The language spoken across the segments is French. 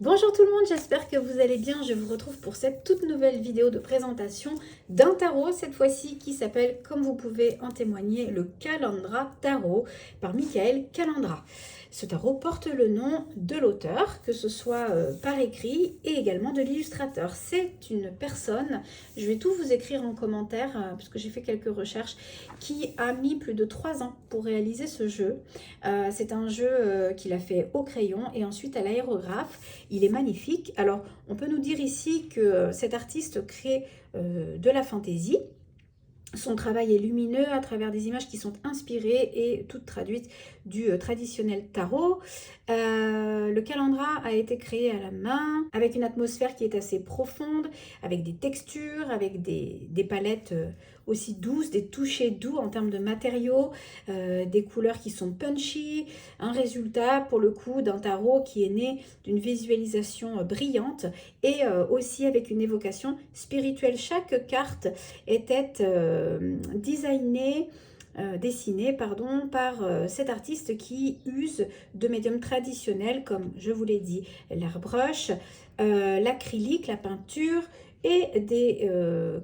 Bonjour tout le monde, j'espère que vous allez bien. Je vous retrouve pour cette toute nouvelle vidéo de présentation d'un tarot, cette fois-ci qui s'appelle, comme vous pouvez en témoigner, le Kalandra Tarot par Michael Kalandra. Ce tarot porte le nom de l'auteur, que ce soit par écrit et également de l'illustrateur. C'est une personne, je vais tout vous écrire en commentaire parce que j'ai fait quelques recherches, qui a mis plus de 3 ans pour réaliser ce jeu. C'est un jeu qu'il a fait au crayon et ensuite à l'aérographe. Il est magnifique. Alors, on peut nous dire ici que cet artiste crée de la fantaisie. Son travail est lumineux à travers des images qui sont inspirées et toutes traduites du traditionnel tarot. Le calendra a été créé à la main, avec une atmosphère qui est assez profonde, avec des textures, avec des palettes aussi douces, des touchés doux en termes de matériaux, des couleurs qui sont punchy, un résultat pour le coup d'un tarot qui est né d'une visualisation brillante et aussi avec une évocation spirituelle. Chaque carte était dessinée par cet artiste qui use de médiums traditionnels comme je vous l'ai dit, l'airbrush, l'acrylique, la peinture et des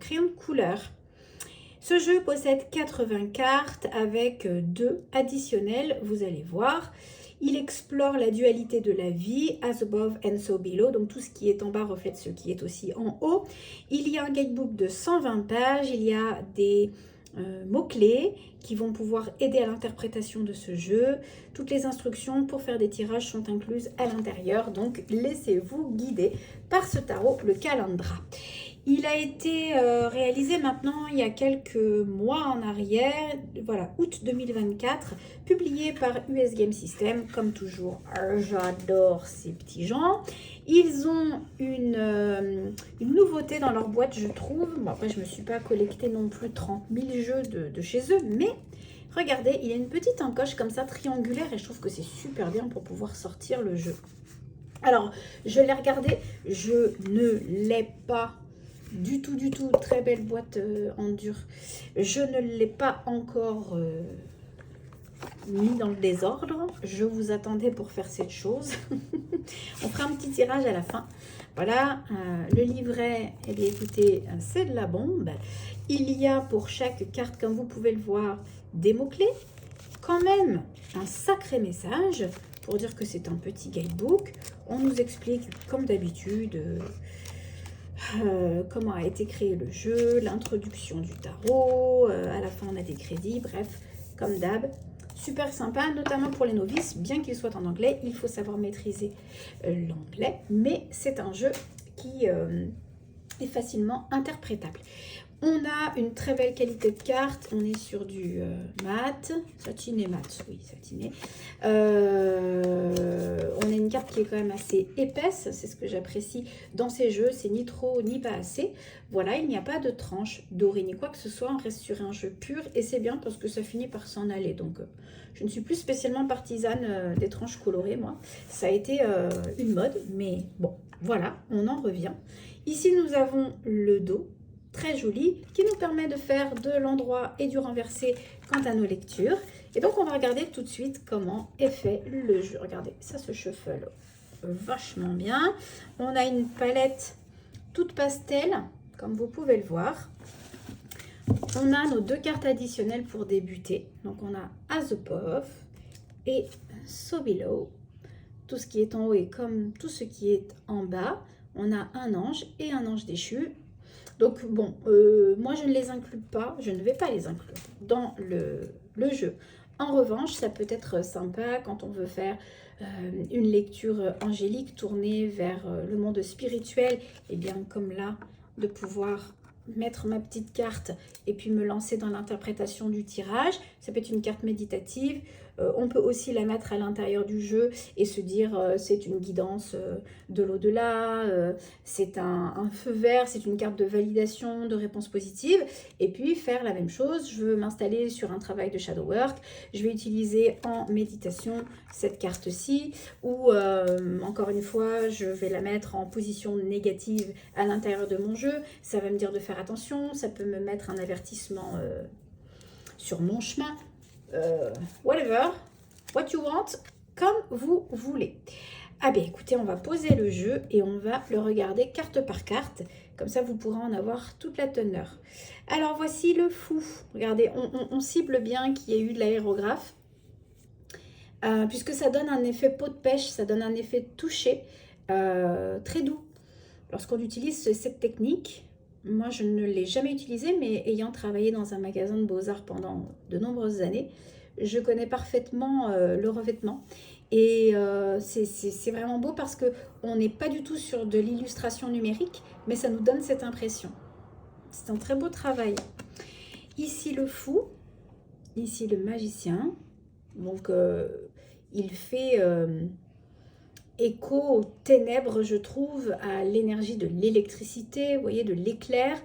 crayons de couleur. Ce jeu possède 80 cartes avec 2 additionnels, vous allez voir. Il explore la dualité de la vie, as above and so below, donc tout ce qui est en bas reflète ce qui est aussi en haut. Il y a un guidebook de 120 pages, il y a des mots-clés qui vont pouvoir aider à l'interprétation de ce jeu. Toutes les instructions pour faire des tirages sont incluses à l'intérieur, donc laissez-vous guider par ce tarot, le Kalandra. Il a été réalisé maintenant il y a quelques mois en arrière, voilà, août 2024, publié par US Game System, comme toujours, j'adore ces petits gens. Ils ont une nouveauté dans leur boîte, je trouve. Bon, après, je ne me suis pas collecté non plus 30 000 jeux de chez eux, mais regardez, il y a une petite encoche comme ça, triangulaire, et je trouve que c'est super bien pour pouvoir sortir le jeu. Alors, je l'ai regardé, je ne l'ai pas du tout, très belle boîte en dur. Je ne l'ai pas encore mis dans le désordre. Je vous attendais pour faire cette chose. On fera un petit tirage à la fin. Voilà, le livret, eh bien, écoutez, c'est de la bombe. Il y a pour chaque carte, comme vous pouvez le voir, des mots-clés. Quand même, un sacré message pour dire que c'est un petit guidebook. On nous explique, comme d'habitude, comment a été créé le jeu, l'introduction du tarot, à la fin on a des crédits, bref, comme d'hab. Super sympa, notamment pour les novices, bien qu'il soit en anglais, il faut savoir maîtriser l'anglais, mais c'est un jeu qui est facilement interprétable. On a une très belle qualité de carte, on est sur du mat, satiné mat, oui, satiné. On a une carte qui est quand même assez épaisse, c'est ce que j'apprécie dans ces jeux, c'est ni trop ni pas assez. Voilà, il n'y a pas de tranche dorée ni quoi que ce soit, on reste sur un jeu pur et c'est bien parce que ça finit par s'en aller. Donc je ne suis plus spécialement partisane des tranches colorées, moi. Ça a été une mode, mais bon, voilà, on en revient. Ici, nous avons le dos, très joli, qui nous permet de faire de l'endroit et du renversé quant à nos lectures. Et donc, on va regarder tout de suite comment est fait le jeu. Regardez, ça se shuffle vachement bien. On a une palette toute pastel, comme vous pouvez le voir. On a nos 2 cartes additionnelles pour débuter. Donc, on a As Above et So Below. Tout ce qui est en haut est comme tout ce qui est en bas. On a un ange et un ange déchu. Donc bon, moi je ne les inclus pas, je ne vais pas les inclure dans le jeu. En revanche, ça peut être sympa quand on veut faire une lecture angélique tournée vers le monde spirituel, et bien comme là, de pouvoir mettre ma petite carte et puis me lancer dans l'interprétation du tirage. Ça peut être une carte méditative. On peut aussi la mettre à l'intérieur du jeu et se dire c'est une guidance de l'au-delà, c'est un feu vert, c'est une carte de validation, de réponse positive. Et puis faire la même chose, je veux m'installer sur un travail de shadow work, je vais utiliser en méditation cette carte-ci, ou encore une fois, je vais la mettre en position négative à l'intérieur de mon jeu. Ça va me dire de faire attention, ça peut me mettre un avertissement sur mon chemin. Whatever, what you want, comme vous voulez. Ah ben écoutez, on va poser le jeu et on va le regarder carte par carte. Comme ça, vous pourrez en avoir toute la teneur. Alors, voici le fou. Regardez, on cible bien qu'il y ait eu de l'aérographe. Puisque ça donne un effet peau de pêche, ça donne un effet touché, très doux. Lorsqu'on utilise cette technique, moi je ne l'ai jamais utilisée, mais ayant travaillé dans un magasin de beaux-arts pendant de nombreuses années, je connais parfaitement le revêtement. Et c'est vraiment beau parce qu'on n'est pas du tout sur de l'illustration numérique, mais ça nous donne cette impression. C'est un très beau travail. Ici le fou, ici le magicien. Donc il fait écho aux ténèbres, je trouve, à l'énergie de l'électricité, vous voyez, de l'éclair.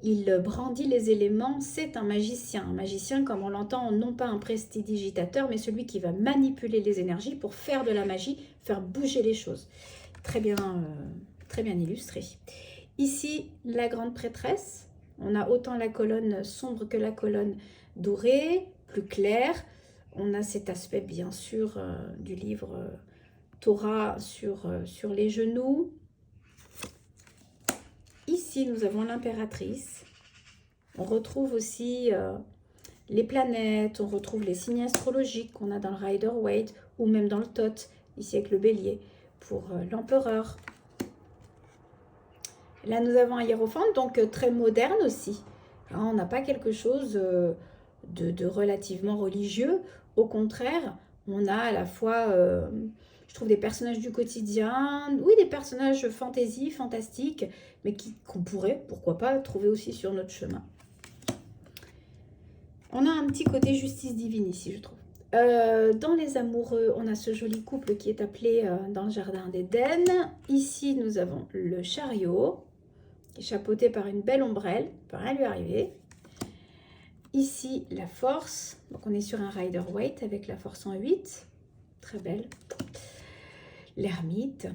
Il brandit les éléments, c'est un magicien. Un magicien, comme on l'entend, non pas un prestidigitateur, mais celui qui va manipuler les énergies pour faire de la magie, faire bouger les choses. Très bien illustré. Ici, la grande prêtresse. On a autant la colonne sombre que la colonne dorée, plus claire. On a cet aspect, bien sûr, du livre Torah sur les genoux. Ici, nous avons l'impératrice. On retrouve aussi les planètes, on retrouve les signes astrologiques qu'on a dans le Rider-Waite ou même dans le Thoth, ici avec le bélier, pour l'empereur. Là, nous avons un hiérophante, donc très moderne aussi. Hein, on n'a pas quelque chose de relativement religieux. Au contraire, on a à la fois, je trouve, des personnages du quotidien, oui, des personnages fantasy, fantastiques, mais qu'on pourrait, pourquoi pas, trouver aussi sur notre chemin. On a un petit côté justice divine ici, je trouve. Dans les amoureux, on a ce joli couple qui est appelé dans le jardin d'Éden. Ici, nous avons le chariot, qui est chapeauté par une belle ombrelle, il ne peut rien lui arriver. Ici, la force, donc on est sur un Rider-Waite avec la force en 8, très belle. L'ermite.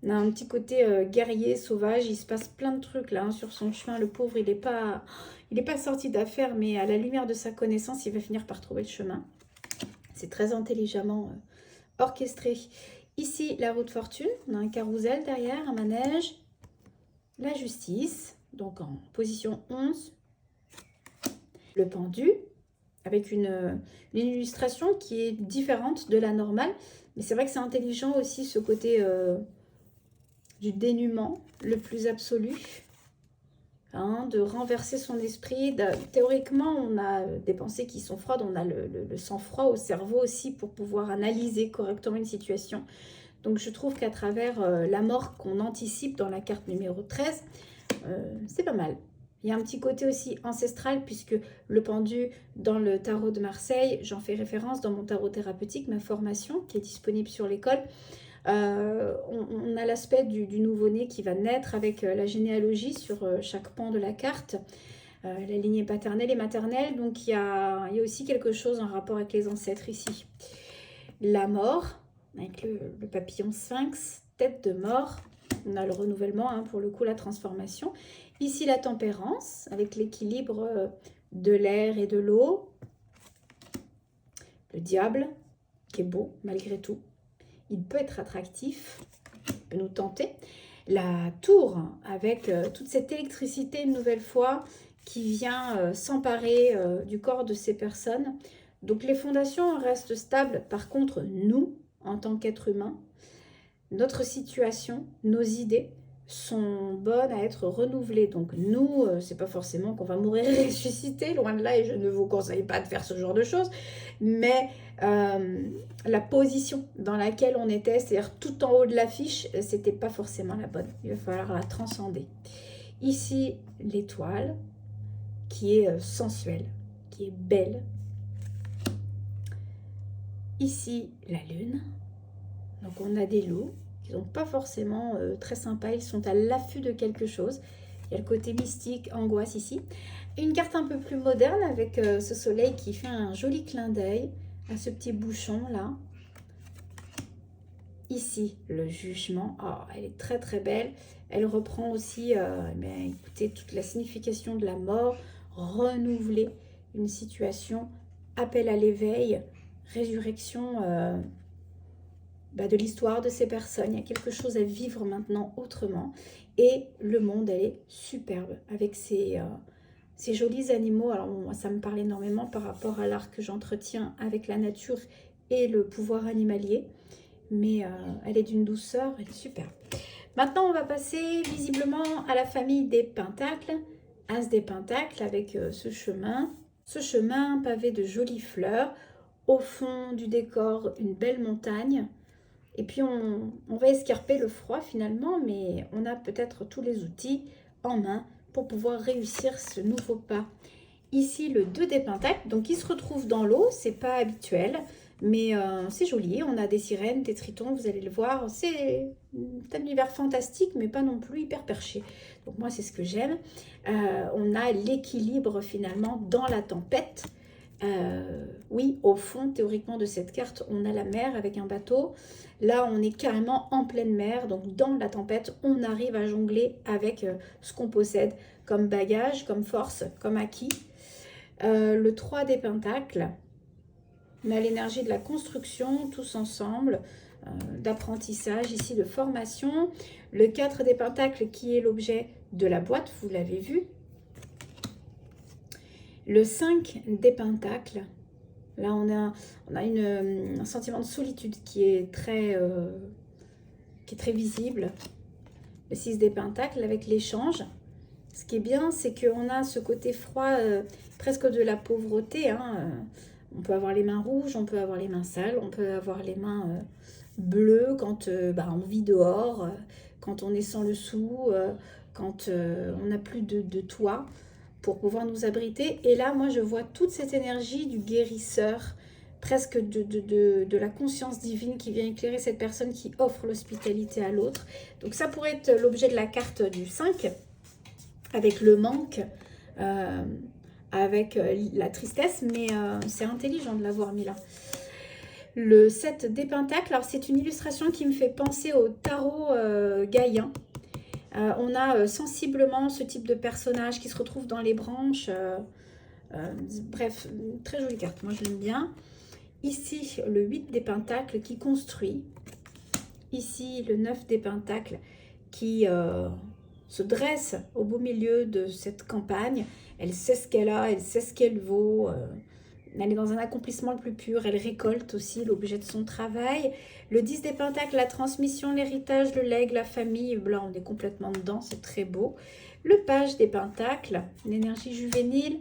On a un petit côté guerrier, sauvage, il se passe plein de trucs là hein, sur son chemin. Le pauvre, il n'est pas sorti d'affaires, mais à la lumière de sa connaissance, il va finir par trouver le chemin. C'est très intelligemment orchestré. Ici, la roue de fortune, on a un carrousel derrière, un manège. La justice, donc en position 11. Le pendu, avec une illustration qui est différente de la normale. Mais c'est vrai que c'est intelligent aussi ce côté du dénuement le plus absolu. Hein, de renverser son esprit. Théoriquement, on a des pensées qui sont froides. On a le sang-froid au cerveau aussi pour pouvoir analyser correctement une situation. Donc je trouve qu'à travers la mort qu'on anticipe dans la carte numéro 13, c'est pas mal. Il y a un petit côté aussi ancestral puisque le pendu dans le tarot de Marseille, j'en fais référence dans mon tarot thérapeutique, ma formation qui est disponible sur l'école. On a l'aspect du nouveau-né qui va naître avec la généalogie sur chaque pan de la carte, la lignée paternelle et maternelle. Donc il y a aussi quelque chose en rapport avec les ancêtres ici. La mort, avec le papillon sphinx, tête de mort. On a le renouvellement, hein, pour le coup, la transformation. Ici, la tempérance, avec l'équilibre de l'air et de l'eau. Le diable, qui est beau, malgré tout. Il peut être attractif, il peut nous tenter. La tour, avec toute cette électricité, une nouvelle fois, qui vient s'emparer du corps de ces personnes. Donc, les fondations restent stables. Par contre, nous, en tant qu'êtres humains, notre situation, nos idées sont bonnes à être renouvelées. Donc nous, c'est pas forcément qu'on va mourir et ressusciter, loin de là, et je ne vous conseille pas de faire ce genre de choses, mais la position dans laquelle on était, c'est-à-dire tout en haut de l'affiche, c'était pas forcément la bonne. Il va falloir la transcender. Ici, l'étoile, qui est sensuelle, qui est belle. Ici, la lune. Donc on a des loups qui sont pas forcément très sympas, ils sont à l'affût de quelque chose. Il y a le côté mystique, angoisse ici. Une carte un peu plus moderne avec ce soleil qui fait un joli clin d'œil à ce petit bouchon là. Ici, le jugement, oh, elle est très très belle. Elle reprend aussi écoutez, toute la signification de la mort, renouveler une situation, appel à l'éveil, résurrection. de l'histoire de ces personnes. Il y a quelque chose à vivre maintenant autrement. Et le monde, elle est superbe avec ces jolis animaux. Alors moi, ça me parle énormément par rapport à l'art que j'entretiens avec la nature et le pouvoir animalier. Mais elle est d'une douceur, elle est superbe. Maintenant, on va passer visiblement à la famille des pentacles. As des pentacles avec ce chemin. Ce chemin pavé de jolies fleurs. Au fond du décor, une belle montagne. Et puis, on va escarper le froid finalement, mais on a peut-être tous les outils en main pour pouvoir réussir ce nouveau pas. Ici, le 2 des pentacles, donc il se retrouve dans l'eau, c'est pas habituel, mais c'est joli. On a des sirènes, des tritons, vous allez le voir. C'est un univers fantastique, mais pas non plus hyper perché. Donc moi, c'est ce que j'aime. On a l'équilibre finalement dans la tempête. Oui, au fond, théoriquement, de cette carte, on a la mer avec un bateau. Là, on est carrément en pleine mer. Donc, dans la tempête, on arrive à jongler avec ce qu'on possède comme bagage, comme force, comme acquis. Le 3 des pentacles, on a l'énergie de la construction, tous ensemble, d'apprentissage, ici de formation. Le 4 des pentacles qui est l'objet de la boîte, vous l'avez vu. Le 5 des pentacles, là on a un sentiment de solitude qui est très visible. Le 6 des pentacles avec l'échange. Ce qui est bien, c'est qu'on a ce côté froid, presque de la pauvreté. On peut avoir les mains rouges, on peut avoir les mains sales, on peut avoir les mains bleues quand on vit dehors, quand on est sans le sou, quand on n'a plus de toit pour pouvoir nous abriter. Et là, moi, je vois toute cette énergie du guérisseur, presque de la conscience divine qui vient éclairer cette personne qui offre l'hospitalité à l'autre. Donc ça pourrait être l'objet de la carte du 5, avec le manque, avec la tristesse, mais c'est intelligent de l'avoir mis là. Le 7 des pentacles, alors c'est une illustration qui me fait penser au tarot gaïen. On a sensiblement ce type de personnage qui se retrouve dans les branches. Bref, très jolie carte, moi je l'aime bien. Ici, le 8 des pentacles qui construit. Ici, le 9 des pentacles qui se dresse au beau milieu de cette campagne. Elle sait ce qu'elle a, elle sait ce qu'elle vaut. Elle est dans un accomplissement le plus pur. Elle récolte aussi l'objet de son travail. Le 10 des pentacles, la transmission, l'héritage, le legs, la famille. Là, on est complètement dedans. C'est très beau. Le page des pentacles, l'énergie juvénile.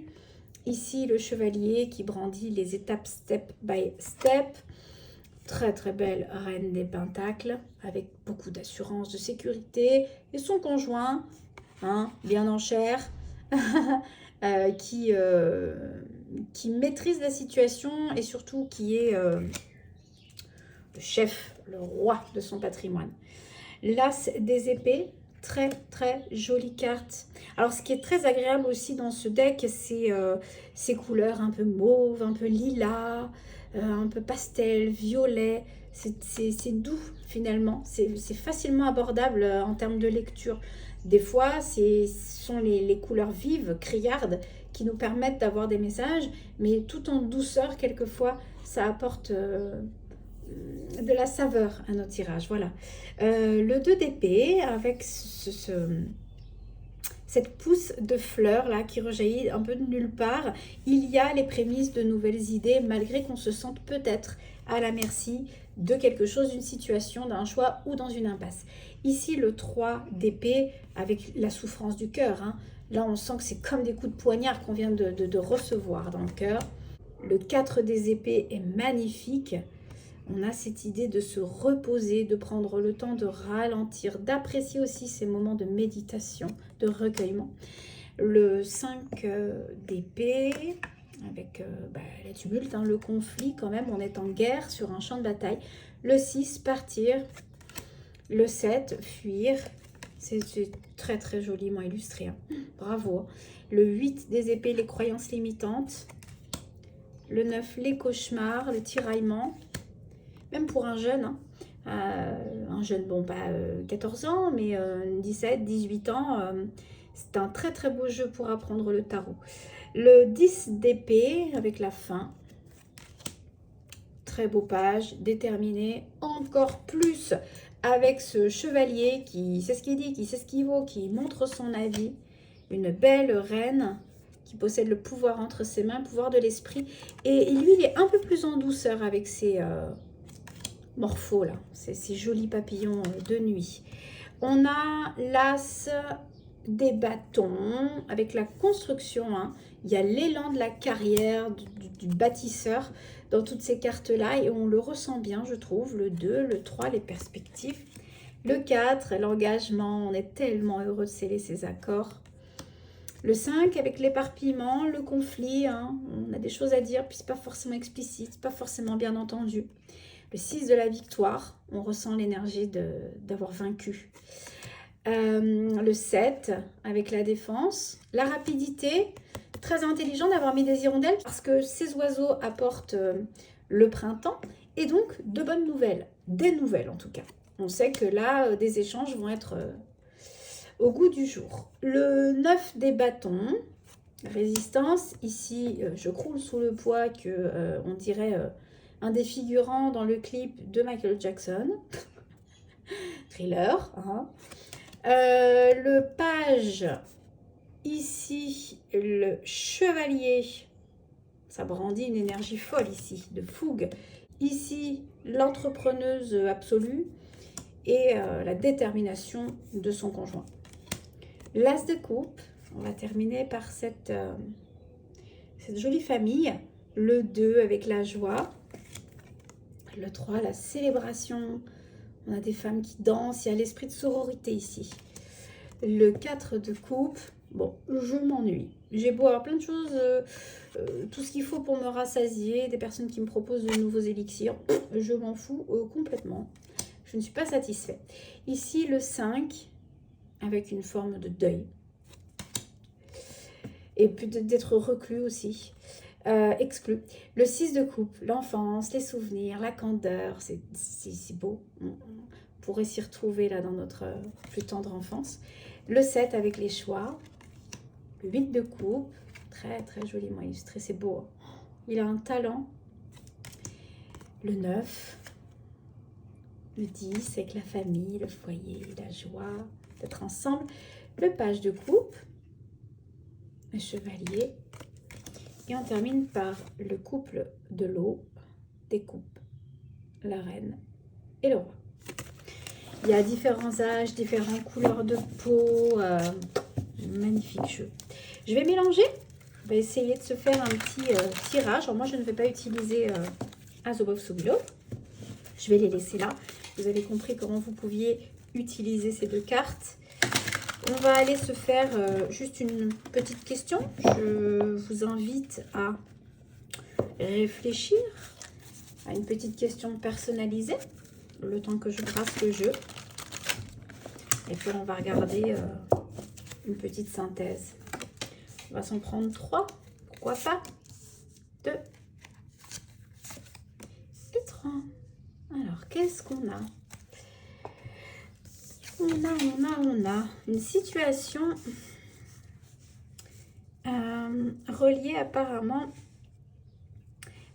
Ici, le chevalier qui brandit les étapes step by step. Très, très belle reine des pentacles avec beaucoup d'assurance, de sécurité. Et son conjoint, bien en chair, qui maîtrise la situation et surtout qui est le chef, le roi de son patrimoine. L'as des épées, très très jolie carte. Alors ce qui est très agréable aussi dans ce deck, c'est ces couleurs un peu mauve, un peu lilas, un peu pastel, violet. C'est doux finalement, c'est facilement abordable en termes de lecture. Des fois, ce sont les couleurs vives, criardes, qui nous permettent d'avoir des messages, mais tout en douceur, quelquefois, ça apporte de la saveur à notre tirage. Voilà. Le 2 d'épée, avec cette pousse de fleurs là qui rejaillit un peu de nulle part, il y a les prémices de nouvelles idées, malgré qu'on se sente peut-être à la merci de quelque chose, d'une situation, d'un choix ou dans une impasse. Ici, le 3 d'épée avec la souffrance du cœur. Là, on sent que c'est comme des coups de poignard qu'on vient de recevoir dans le cœur. Le 4 des épées est magnifique. On a cette idée de se reposer, de prendre le temps de ralentir, d'apprécier aussi ces moments de méditation, de recueillement. Le 5 d'épée, avec les tumultes, le conflit quand même, on est en guerre sur un champ de bataille. Le 6, partir. Le 7, fuir. C'est très très joliment illustré. Bravo. Le 8 des épées, les croyances limitantes. Le 9, les cauchemars, le tiraillement. Même pour un jeune, un jeune, bon, pas 14 ans, mais 17, 18 ans, c'est un très très beau jeu pour apprendre le tarot. Le 10 d'épée avec la fin, très beau page, déterminé, encore plus avec ce chevalier qui sait ce qu'il dit, qui sait ce qu'il vaut, qui montre son avis. Une belle reine qui possède le pouvoir entre ses mains, le pouvoir de l'esprit. Et lui, il est un peu plus en douceur avec ses morphos là, ces jolis papillons de nuit. On a l'as des bâtons avec la construction, hein. Il y a l'élan de la carrière, du bâtisseur dans toutes ces cartes-là et on le ressent bien, je trouve. Le 2, le 3, les perspectives. Le 4, l'engagement, on est tellement heureux de sceller ces accords. Le 5, avec l'éparpillement, le conflit, hein. On a des choses à dire, puis c'est pas forcément explicite, c'est pas forcément bien entendu. Le 6 de la victoire, on ressent l'énergie d'avoir vaincu. Le 7 avec la défense, la rapidité, très intelligent d'avoir mis des hirondelles parce que ces oiseaux apportent le printemps et donc de bonnes nouvelles, des nouvelles en tout cas. On sait que là, des échanges vont être au goût du jour. Le 9 des bâtons, résistance, ici je croule sous le poids que on dirait un des figurants dans le clip de Michael Jackson, Thriller, hein. Le page, ici, le chevalier, ça brandit une énergie folle ici, de fougue. Ici, l'entrepreneuse absolue et la détermination de son conjoint. L'as de coupe, on va terminer par cette jolie famille. Le 2 avec la joie. Le 3, la célébration. On a des femmes qui dansent, il y a l'esprit de sororité ici. Le 4 de coupe, bon, je m'ennuie. J'ai beau avoir plein de choses, tout ce qu'il faut pour me rassasier, des personnes qui me proposent de nouveaux élixirs, je m'en fous complètement. Je ne suis pas satisfaite. Ici, le 5, avec une forme de deuil. Et puis d'être reclus aussi. Exclu. Le 6 de coupe, l'enfance, les souvenirs, la candeur, c'est beau. On pourrait s'y retrouver là dans notre plus tendre enfance. Le 7 avec les choix. Le 8 de coupe, très très joliment illustré, c'est beau. Il a un talent. Le 9. Le 10 avec la famille, le foyer, la joie d'être ensemble. Le page de coupe. Le chevalier. Et on termine par le couple de l'eau, des coupes, la reine et le roi. Il y a différents âges, différentes couleurs de peau. Magnifique jeu. Je vais mélanger. Je vais essayer de se faire un petit tirage. Alors moi, je ne vais pas utiliser Azobov Sobilo. Je vais les laisser là. Vous avez compris comment vous pouviez utiliser ces deux cartes. On va aller se faire juste une petite question. Je vous invite à réfléchir à une petite question personnalisée, le temps que je brasse le jeu. Et puis on va regarder une petite synthèse. On va s'en prendre 3, pourquoi pas 2 et 3. Alors, qu'est-ce qu'on a? On a une situation reliée apparemment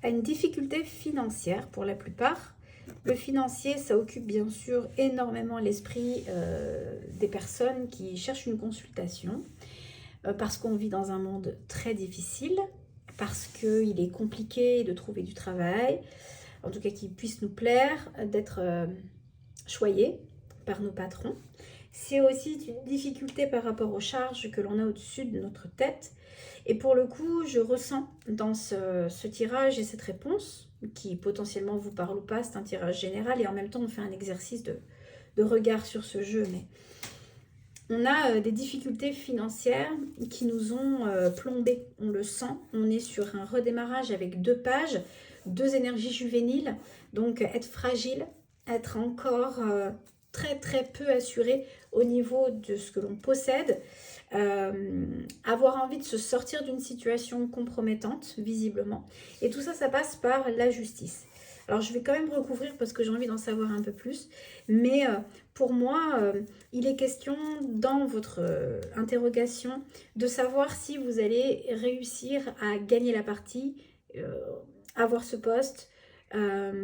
à une difficulté financière pour la plupart. Le financier, ça occupe bien sûr énormément l'esprit des personnes qui cherchent une consultation parce qu'on vit dans un monde très difficile, parce qu'il est compliqué de trouver du travail, en tout cas qui puisse nous plaire, d'être choyé par nos patrons. C'est aussi une difficulté par rapport aux charges que l'on a au-dessus de notre tête. Et pour le coup, je ressens dans ce tirage et cette réponse, qui potentiellement vous parle ou pas, c'est un tirage général et en même temps on fait un exercice de regard sur ce jeu. Mais on a des difficultés financières qui nous ont plombé, on le sent. On est sur un redémarrage avec 2 pages, 2 énergies juvéniles, donc être fragile, être encore très très peu assuré au niveau de ce que l'on possède, avoir envie de se sortir d'une situation compromettante visiblement, et tout ça, ça passe par la justice. Alors je vais quand même recouvrir parce que j'ai envie d'en savoir un peu plus, mais pour moi il est question dans votre interrogation de savoir si vous allez réussir à gagner la partie, avoir ce poste,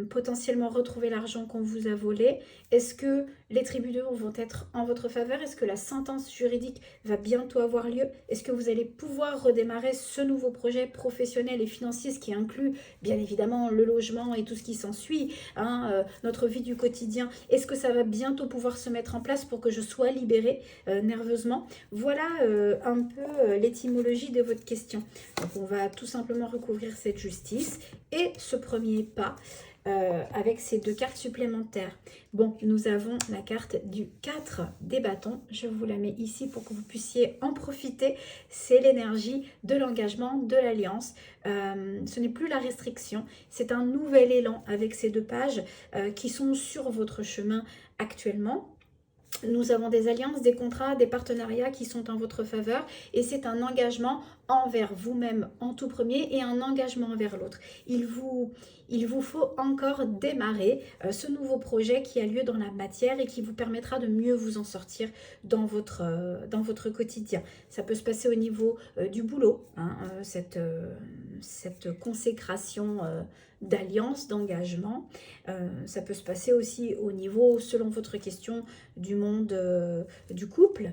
potentiellement retrouver l'argent qu'on vous a volé? Est-ce que les tribunaux vont être en votre faveur? Est-ce que la sentence juridique va bientôt avoir lieu? Est-ce que vous allez pouvoir redémarrer ce nouveau projet professionnel et financier, ce qui inclut bien évidemment le logement et tout ce qui s'ensuit, hein, notre vie du quotidien? Est-ce que ça va bientôt pouvoir se mettre en place pour que je sois libérée nerveusement? Voilà un peu l'étymologie de votre question. Donc on va tout simplement recouvrir cette justice et ce premier pas avec ces 2 cartes supplémentaires. Bon, nous avons la carte du 4 des bâtons. Je vous la mets ici pour que vous puissiez en profiter. C'est l'énergie de l'engagement, de l'alliance. Ce n'est plus la restriction, c'est un nouvel élan avec ces 2 pages qui sont sur votre chemin actuellement. Nous avons des alliances, des contrats, des partenariats qui sont en votre faveur et c'est un engagement envers vous-même en tout premier et un engagement envers l'autre. Il vous faut encore démarrer ce nouveau projet qui a lieu dans la matière et qui vous permettra de mieux vous en sortir dans votre quotidien. Ça peut se passer au niveau du boulot, hein, cette consécration d'alliance, d'engagement. Ça peut se passer aussi au niveau, selon votre question, du monde du couple.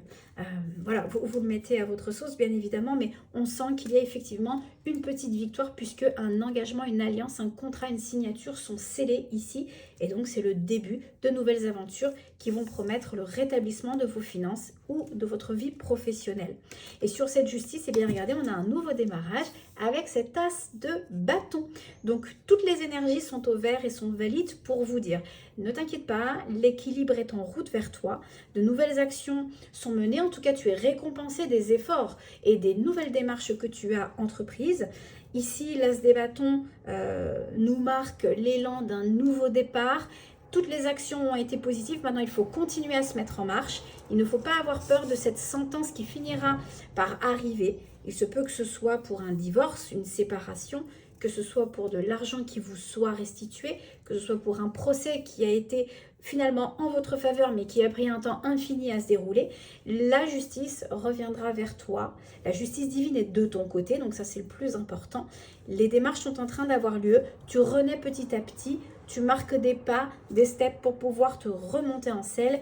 Voilà, vous le mettez à votre sauce, bien évidemment, mais on sent qu'il y a effectivement une petite victoire puisque un engagement, une alliance, un contrat, une signature sont scellés ici. Et donc, c'est le début de nouvelles aventures qui vont promettre le rétablissement de vos finances ou de votre vie professionnelle. Et sur cette justice, eh bien, regardez, on a un nouveau démarrage avec cet as de bâton. Donc, toutes les énergies sont au vert et sont valides pour vous dire, ne t'inquiète pas, l'équilibre est en route vers toi. De nouvelles actions sont menées. En tout cas, tu es récompensé des efforts et des nouvelles démarches que tu as entreprises. Ici, l'as des bâtons nous marque l'élan d'un nouveau départ. Toutes les actions ont été positives. Maintenant, il faut continuer à se mettre en marche. Il ne faut pas avoir peur de cette sentence qui finira par arriver. Il se peut que ce soit pour un divorce, une séparation, que ce soit pour de l'argent qui vous soit restitué, que ce soit pour un procès qui a été finalement en votre faveur mais qui a pris un temps infini à se dérouler, la justice reviendra vers toi. La justice divine est de ton côté, donc ça c'est le plus important. Les démarches sont en train d'avoir lieu, tu renais petit à petit, tu marques des pas, des steps pour pouvoir te remonter en selle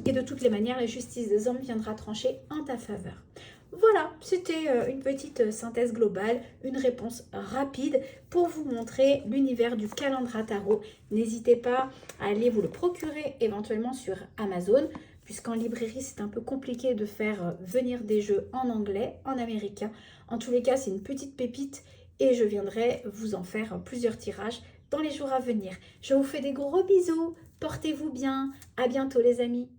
et de toutes les manières, la justice des hommes viendra trancher en ta faveur. Voilà, c'était une petite synthèse globale, une réponse rapide pour vous montrer l'univers du calendrier tarot. N'hésitez pas à aller vous le procurer éventuellement sur Amazon, puisqu'en librairie, c'est un peu compliqué de faire venir des jeux en anglais, en américain. En tous les cas, c'est une petite pépite et je viendrai vous en faire plusieurs tirages dans les jours à venir. Je vous fais des gros bisous, portez-vous bien, à bientôt les amis.